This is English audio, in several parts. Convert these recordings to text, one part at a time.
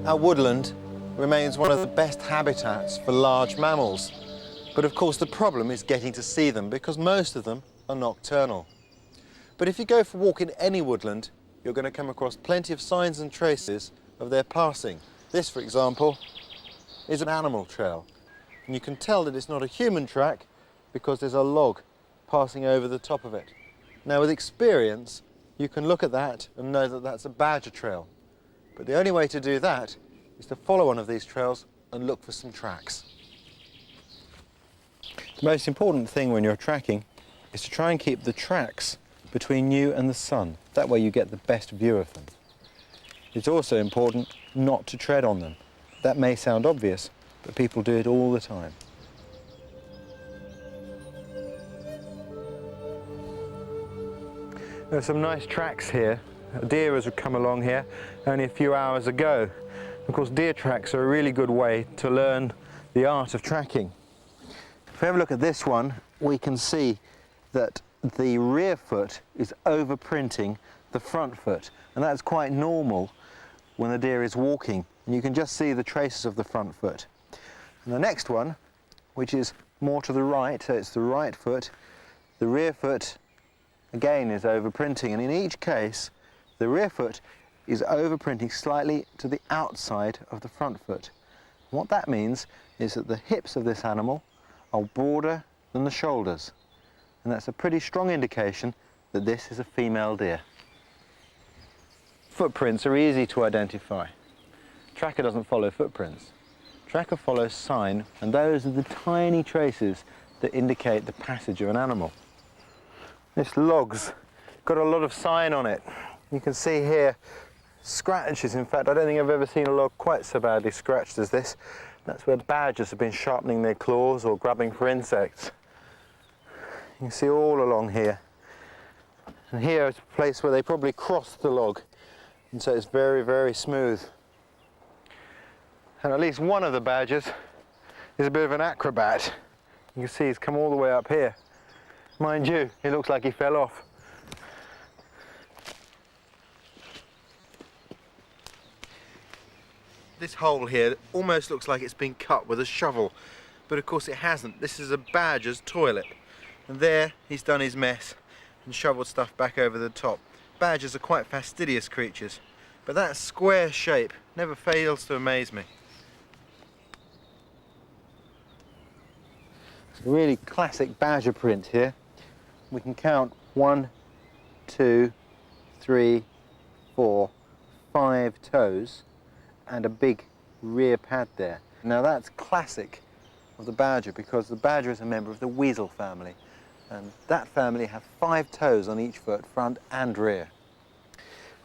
Our woodland remains one of the best habitats for large mammals. But of course the problem is getting to see them because most of them are nocturnal. But if you go for a walk in any woodland, you're going to come across plenty of signs and traces of their passing. This, for example, is an animal trail. And you can tell that it's not a human track because there's a log passing over the top of it. Now with experience, you can look at that and know that that's a badger trail. But the only way to do that is to follow one of these trails and look for some tracks. The most important thing when you're tracking is to try and keep the tracks between you and the sun. That way you get the best view of them. It's also important not to tread on them. That may sound obvious, but people do it all the time. There are some nice tracks here. A deer has come along here only a few hours ago. Of course, deer tracks are a really good way to learn the art of tracking. If we have a look at this one, we can see that the rear foot is overprinting the front foot, and that's quite normal when the deer is walking, and you can just see the traces of the front foot. And the next one, which is more to the right, so it's the right foot, the rear foot again is overprinting, and in each case the rear foot is overprinting slightly to the outside of the front foot. And what that means is that the hips of this animal are broader than the shoulders, and that's a pretty strong indication that this is a female deer. Footprints are easy to identify. Tracker doesn't follow footprints. Tracker follows sign, and those are the tiny traces that indicate the passage of an animal. This log's got a lot of sign on it. You can see here scratches. In fact, I don't think I've ever seen a log quite so badly scratched as this. That's where badgers have been sharpening their claws or grabbing for insects. You can see all along here. And here is a place where they probably crossed the log, and so it's very, very smooth. And at least one of the badgers is a bit of an acrobat. You can see he's come all the way up here. Mind you, it looks like he fell off. This hole here almost looks like it's been cut with a shovel, but of course it hasn't. This is a badger's toilet, and there he's done his mess and shoveled stuff back over the top. Badgers are quite fastidious creatures, but that square shape never fails to amaze me. It's a really classic badger print here. We can count 1, 2, 3, 4, 5 toes and a big rear pad there. Now that's classic of the badger because the badger is a member of the weasel family, and that family have 5 toes on each foot, front and rear.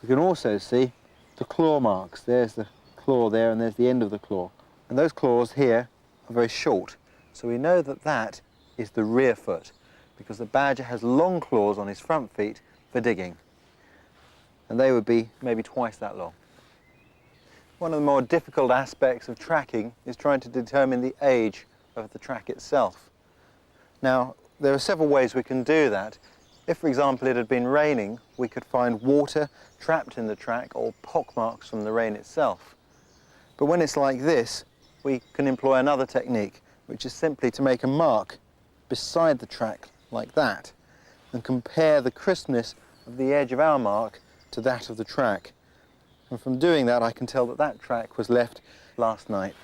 We can also see the claw marks. There's the claw there and there's the end of the claw. And those claws here are very short, so we know that that is the rear foot, because the badger has long claws on his front feet for digging, and they would be maybe twice that long. One of the more difficult aspects of tracking is trying to determine the age of the track itself. Now, there are several ways we can do that. If, for example, it had been raining, we could find water trapped in the track or pockmarks from the rain itself. But when it's like this, we can employ another technique, which is simply to make a mark beside the track like that, and compare the crispness of the edge of our mark to that of the track. And from doing that, I can tell that that track was left last night.